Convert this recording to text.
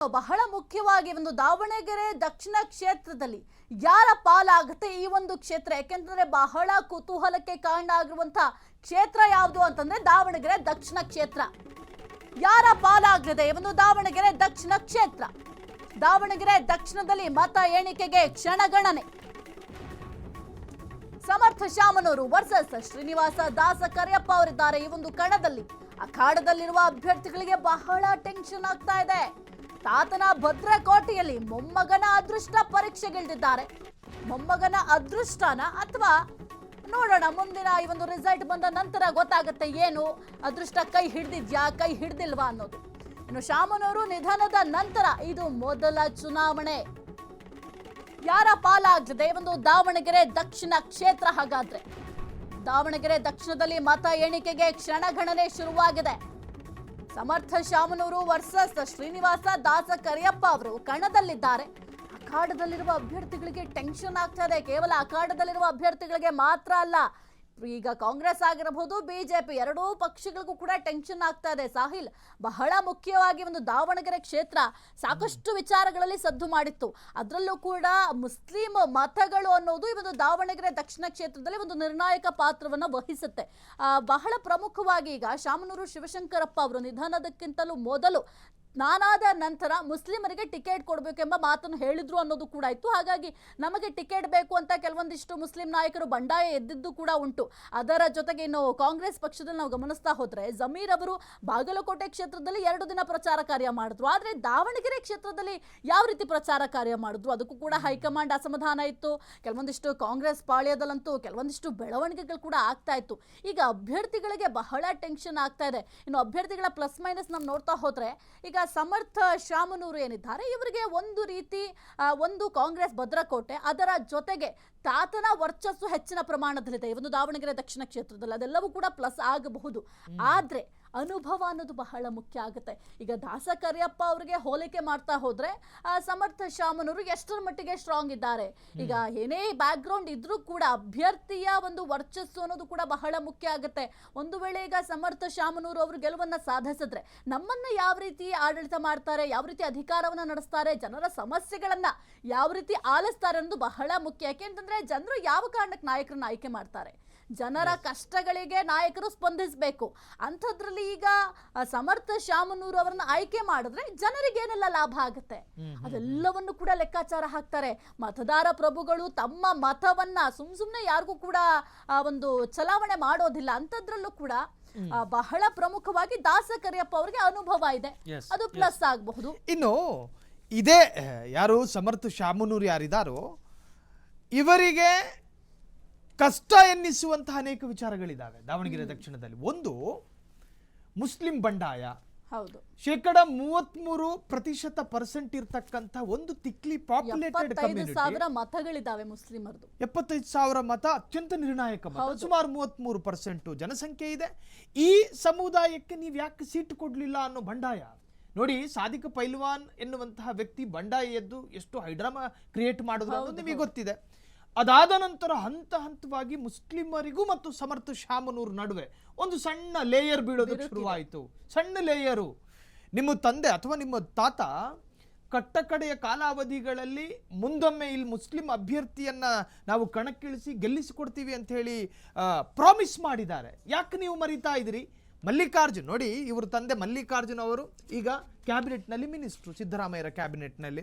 ಬಹಳ ಮುಖ್ಯವಾಗಿ ಒಂದು ದಾವಣಗೆರೆ ದಕ್ಷಿಣ ಕ್ಷೇತ್ರದಲ್ಲಿ ಯಾರ ಪಾಲಾಗುತ್ತೆ ಈ ಒಂದು ಕ್ಷೇತ್ರ? ಯಾಕೆಂತಂದ್ರೆ ಬಹಳ ಕುತೂಹಲಕ್ಕೆ ಕಾರಣ ಆಗಿರುವಂತಹ ಕ್ಷೇತ್ರ ಯಾವುದು ಅಂತಂದ್ರೆ ದಾವಣಗೆರೆ ದಕ್ಷಿಣ ಕ್ಷೇತ್ರ. ಯಾರ ಪಾಲಾಗಲಿದೆ ಈ ಒಂದು ದಾವಣಗೆರೆ ದಕ್ಷಿಣ ಕ್ಷೇತ್ರ? ದಾವಣಗೆರೆ ದಕ್ಷಿಣದಲ್ಲಿ ಮತ ಎಣಿಕೆಗೆ ಕ್ಷಣಗಣನೆ. ಸಮರ್ಥ ಶಾಮನೂರು ವರ್ಸಸ್ ಶ್ರೀನಿವಾಸ ದಾಸ ಕರಿಯಪ್ಪ ಅವರಿದ್ದಾರೆ ಈ ಒಂದು ಕಣದಲ್ಲಿ. ಅಖಾಡದಲ್ಲಿರುವ ಅಭ್ಯರ್ಥಿಗಳಿಗೆ ಬಹಳ ಟೆನ್ಷನ್ ಆಗ್ತಾ ಇದೆ. ತಾತನ ಭದ್ರಕೋಟೆಯಲ್ಲಿ ಮೊಮ್ಮಗನ ಅದೃಷ್ಟ ಪರೀಕ್ಷೆಗಿಳಿದಿದ್ದಾರೆ. ಮೊಮ್ಮಗನ ಅದೃಷ್ಟನ ಅಥವಾ ನೋಡೋಣ, ಮುಂದಿನ ಈ ಒಂದು ರಿಸಲ್ಟ್ ಬಂದ ನಂತರ ಗೊತ್ತಾಗುತ್ತೆ ಏನು ಅದೃಷ್ಟ ಕೈ ಹಿಡ್ದಿದ್ಯಾ ಕೈ ಹಿಡ್ದಿಲ್ವಾ ಅನ್ನೋದು. ಇನ್ನು ಶಾಮನೂರು ನಿಧನದ ನಂತರ ಇದು ಮೊದಲ ಚುನಾವಣೆ. ಯಾರ ಪಾಲಾಗಲಿದೆ ಒಂದು ದಾವಣಗೆರೆ ದಕ್ಷಿಣ ಕ್ಷೇತ್ರ? ಹಾಗಾದ್ರೆ ದಾವಣಗೆರೆ ದಕ್ಷಿಣದಲ್ಲಿ ಮತ ಎಣಿಕೆಗೆ ಕ್ಷಣಗಣನೆ ಶುರುವಾಗಿದೆ. ಸಮರ್ಥ ಶಾಮನೂರು ವರ್ಸಸ್ ಶ್ರೀನಿವಾಸ ದಾಸ ಕರಿಯಪ್ಪ ಅವರು ಕಣದಲ್ಲಿದ್ದಾರೆ. ಅಖಾಡದಲ್ಲಿರುವ ಅಭ್ಯರ್ಥಿಗಳಿಗೆ ಟೆನ್ಷನ್ ಆಗ್ತಾ ಇದೆ. ಕೇವಲ ಅಖಾಡದಲ್ಲಿರುವ ಅಭ್ಯರ್ಥಿಗಳಿಗೆ ಮಾತ್ರ ಅಲ್ಲ, ಈಗ ಕಾಂಗ್ರೆಸ್ ಆಗಿರಬಹುದು, ಬಿಜೆಪಿ ಎರಡೂ ಪಕ್ಷಗಳಿಗೂ ಕೂಡ ಟೆನ್ಷನ್ ಆಗ್ತಾ ಇದೆ. ಸಾಹಿಲ್, ಬಹಳ ಮುಖ್ಯವಾಗಿ ಒಂದು ದಾವಣಗೆರೆ ಕ್ಷೇತ್ರ ಸಾಕಷ್ಟು ವಿಚಾರಗಳಲ್ಲಿ ಸದ್ದು ಮಾಡಿತ್ತು. ಅದರಲ್ಲೂ ಕೂಡ ಮುಸ್ಲಿಂ ಮತಗಳು ಅನ್ನೋದು ಈ ಒಂದು ದಾವಣಗೆರೆ ದಕ್ಷಿಣ ಕ್ಷೇತ್ರದಲ್ಲಿ ಒಂದು ನಿರ್ಣಾಯಕ ಪಾತ್ರವನ್ನು ವಹಿಸುತ್ತೆ. ಬಹಳ ಪ್ರಮುಖವಾಗಿ ಈಗ ಶಾಮನೂರು ಶಿವಶಂಕರಪ್ಪ ಅವರು ನಿಧನದಕ್ಕಿಂತಲೂ ಮೊದಲು ನಾನಾದ ನಂತರ ಮುಸ್ಲಿಮರಿಗೆ ಟಿಕೆಟ್ ಕೊಡಬೇಕೆಂಬ ಮಾತನ್ನು ಹೇಳಿದ್ರು ಅನ್ನೋದು ಕೂಡ ಇತ್ತು. ಹಾಗಾಗಿ ನಮಗೆ ಟಿಕೆಟ್ ಬೇಕು ಅಂತ ಕೆಲವೊಂದಿಷ್ಟು ಮುಸ್ಲಿಂ ನಾಯಕರು ಬಂಡಾಯ ಎದ್ದಿದ್ದು ಕೂಡ ಉಂಟು. ಅದರ ಜೊತೆಗೆ ಇನ್ನು ಕಾಂಗ್ರೆಸ್ ಪಕ್ಷದಲ್ಲಿ ನಾವು ಗಮನಿಸ್ತಾ ಹೋದ್ರೆ ಜಮೀರ್ ಅವರು ಬಾಗಲಕೋಟೆ ಕ್ಷೇತ್ರದಲ್ಲಿ 2 ದಿನ ಪ್ರಚಾರ ಕಾರ್ಯ ಮಾಡಿದ್ರು. ಆದರೆ ದಾವಣಗೆರೆ ಕ್ಷೇತ್ರದಲ್ಲಿ ಯಾವ ರೀತಿ ಪ್ರಚಾರ ಕಾರ್ಯ ಮಾಡಿದ್ರು ಅದಕ್ಕೂ ಕೂಡ ಹೈಕಮಾಂಡ್ ಅಸಮಾಧಾನ ಇತ್ತು. ಕೆಲವೊಂದಿಷ್ಟು ಕಾಂಗ್ರೆಸ್ ಪಾಳ್ಯದಲ್ಲಂತೂ ಕೆಲವೊಂದಿಷ್ಟು ಬೆಳವಣಿಗೆಗಳು ಕೂಡ ಆಗ್ತಾ ಇತ್ತು. ಈಗ ಅಭ್ಯರ್ಥಿಗಳಿಗೆ ಬಹಳ ಟೆನ್ಷನ್ ಆಗ್ತಾ ಇದೆ. ಇನ್ನು ಅಭ್ಯರ್ಥಿಗಳ ಪ್ಲಸ್ ಮೈನಸ್ ನಾವು ನೋಡ್ತಾ ಹೋದ್ರೆ ಈಗ ಸಮರ್ಥ ಶಾಮನೂರು ಏನಿದ್ದಾರೆ ಇವರಿಗೆ ಒಂದು ರೀತಿ ಒಂದು ಕಾಂಗ್ರೆಸ್ ಭದ್ರಕೋಟೆ, ಅದರ ಜೊತೆಗೆ ತಾತನ ವರ್ಚಸ್ಸು ಹೆಚ್ಚಿನ ಪ್ರಮಾಣದಲ್ಲಿದೆ ಈ ಒಂದು ದಾವಣಗೆರೆ ದಕ್ಷಿಣ ಕ್ಷೇತ್ರದಲ್ಲಿ. ಅದೆಲ್ಲವೂ ಕೂಡ ಪ್ಲಸ್ ಆಗಬಹುದು. ಆದ್ರೆ ಅನುಭವ ಅನ್ನೋದು ಬಹಳ ಮುಖ್ಯ ಆಗುತ್ತೆ. ಈಗ ದಾಸ ಕರಿಯಪ್ಪ ಅವರಿಗೆ ಹೋಲಿಕೆ ಮಾಡ್ತಾ ಹೋದ್ರೆ ಸಮರ್ಥ ಶಾಮನೂರು ಎಷ್ಟರ ಮಟ್ಟಿಗೆ ಸ್ಟ್ರಾಂಗ್ ಇದ್ದಾರೆ. ಈಗ ಏನೇ ಬ್ಯಾಕ್ ಗ್ರೌಂಡ್ ಇದ್ರೂ ಕೂಡ ಅಭ್ಯರ್ಥಿಯ ಒಂದು ವರ್ಚಸ್ಸು ಅನ್ನೋದು ಕೂಡ ಬಹಳ ಮುಖ್ಯ ಆಗುತ್ತೆ. ಒಂದು ವೇಳೆ ಈಗ ಸಮರ್ಥ ಶಾಮನೂರು ಅವರು ಗೆಲುವನ್ನ ಸಾಧಿಸಿದ್ರೆ ನಮ್ಮನ್ನ ಯಾವ ರೀತಿ ಆಡಳಿತ ಮಾಡ್ತಾರೆ, ಯಾವ ರೀತಿ ಅಧಿಕಾರವನ್ನ ನಡೆಸ್ತಾರೆ, ಜನರ ಸಮಸ್ಯೆಗಳನ್ನ ಯಾವ ರೀತಿ ಆಲಿಸ್ತಾರೆ ಅನ್ನೋದು ಬಹಳ ಮುಖ್ಯ. ಯಾಕೆಂತಂದ್ರೆ ಜನರು ಯಾವ ಕಾರಣಕ್ಕೆ ನಾಯಕರನ್ನ ಆಯ್ಕೆ ಮಾಡ್ತಾರೆ? ಜನರ ಕಷ್ಟಗಳಿಗೆ ನಾಯಕರು ಸ್ಪಂದಿಸಬೇಕು. ಅಂಥದ್ರಲ್ಲಿ ಈಗ ಸಮರ್ಥ ಶಾಮನೂರು ಅವರನ್ನ ಆಯ್ಕೆ ಮಾಡಿದ್ರೆ ಜನರಿಗೆ ಏನೆಲ್ಲ ಲಾಭ ಆಗುತ್ತೆ ಅದೆಲ್ಲವನ್ನು ಕೂಡ ಲೆಕ್ಕಾಚಾರ ಹಾಕ್ತಾರೆ. ಮತದಾರ ಪ್ರಭುಗಳು ತಮ್ಮ ಮತವನ್ನ ಸುಮ್ನೆ ಯಾರಿಗೂ ಕೂಡ ಒಂದು ಚಲಾವಣೆ ಮಾಡೋದಿಲ್ಲ. ಅಂಥದ್ರಲ್ಲೂ ಕೂಡ ಬಹಳ ಪ್ರಮುಖವಾಗಿ ದಾಸ ಕರಿಯಪ್ಪ ಅವರಿಗೆ ಅನುಭವ ಇದೆ, ಅದು ಪ್ಲಸ್ ಆಗಬಹುದು. ಇನ್ನು ಇದೇ ಯಾರು ಸಮರ್ಥ ಶಾಮನೂರು ಯಾರಿದಾರೋ ಇವರಿಗೆ ಕಷ್ಟ ಎನ್ನಿಸುವಂತಹ ಅನೇಕ ವಿಚಾರಗಳಿದ್ದಾವೆ ದಾವಣಗೆರೆ ದಕ್ಷಿಣದಲ್ಲಿ. ಒಂದು, ಮುಸ್ಲಿಂ ಬಂಡಾಯ. ಹೌದು, 33% ಇರ್ತಕ್ಕಂಥ ಒಂದು ತಿಕ್ಲಿ ಪಾಪ್ಯುಲೇಟೆಡ್ ಕಮ್ಯುನಿಟಿ. 75,000 ಮತಗಳಿದಾವೆ ಮುಸ್ಲಿಮರದು. 75,000 ಮತ ಅತ್ಯಂತ ನಿರ್ಣಾಯಕ ಮತ. ಸುಮಾರು 33% ಜನಸಂಖ್ಯೆ ಇದೆ. ಈ ಸಮುದಾಯಕ್ಕೆ ನೀವು ಯಾಕೆ ಸೀಟ್ ಕೊಡ್ಲಿಲ್ಲ ಅನ್ನೋ ಬಂಡಾಯ ನೋಡಿ. ಸಾದಿಕ್ ಪೈಲ್ವಾನ್ ಎನ್ನುವಂತಹ ವ್ಯಕ್ತಿ ಬಂಡಾಯ ಎದ್ದು ಎಷ್ಟು ಹೈಡ್ರಾಮಾ ಕ್ರಿಯೇಟ್ ಮಾಡಿದ್ರು ಅನ್ನೋದು ನಿಮಗೆ ಗೊತ್ತಿದೆ. ಅದಾದ ನಂತರ ಹಂತ ಹಂತವಾಗಿ ಮುಸ್ಲಿಮರಿಗೂ ಮತ್ತು ಸಮರ್ಥ ಶಾಮನೂರು ನಡುವೆ ಒಂದು ಸಣ್ಣ ಲೇಯರ್ ಬೀಳೋದಕ್ಕೆ ಶುರುವಾಯಿತು. ಸಣ್ಣ ಲೇಯರು. ನಿಮ್ಮ ತಂದೆ ಅಥವಾ ನಿಮ್ಮ ತಾತ ಕಟ್ಟಕಡೆಯ ಕಾಲಾವಧಿಗಳಲ್ಲಿ ಮುಂದೊಮ್ಮೆ ಇಲ್ಲಿ ಮುಸ್ಲಿಂ ಅಭ್ಯರ್ಥಿಯನ್ನ ನಾವು ಕಣಕ್ಕಿಳಿಸಿ ಗೆಲ್ಲಿಸಿಕೊಡ್ತೀವಿ ಅಂತ ಹೇಳಿ ಪ್ರಾಮಿಸ್ ಮಾಡಿದ್ದಾರೆ. ಯಾಕೆ ನೀವು ಮರಿತಾ ಇದ್ದೀರಿ? ಮಲ್ಲಿಕಾರ್ಜುನ್ ನೋಡಿ, ಇವ್ರ ತಂದೆ ಮಲ್ಲಿಕಾರ್ಜುನ್ ಅವರು ಈಗ ಕ್ಯಾಬಿನೆಟ್ನಲ್ಲಿ ಮಿನಿಸ್ಟ್ರು, ಸಿದ್ದರಾಮಯ್ಯರ ಕ್ಯಾಬಿನೆಟ್ನಲ್ಲಿ.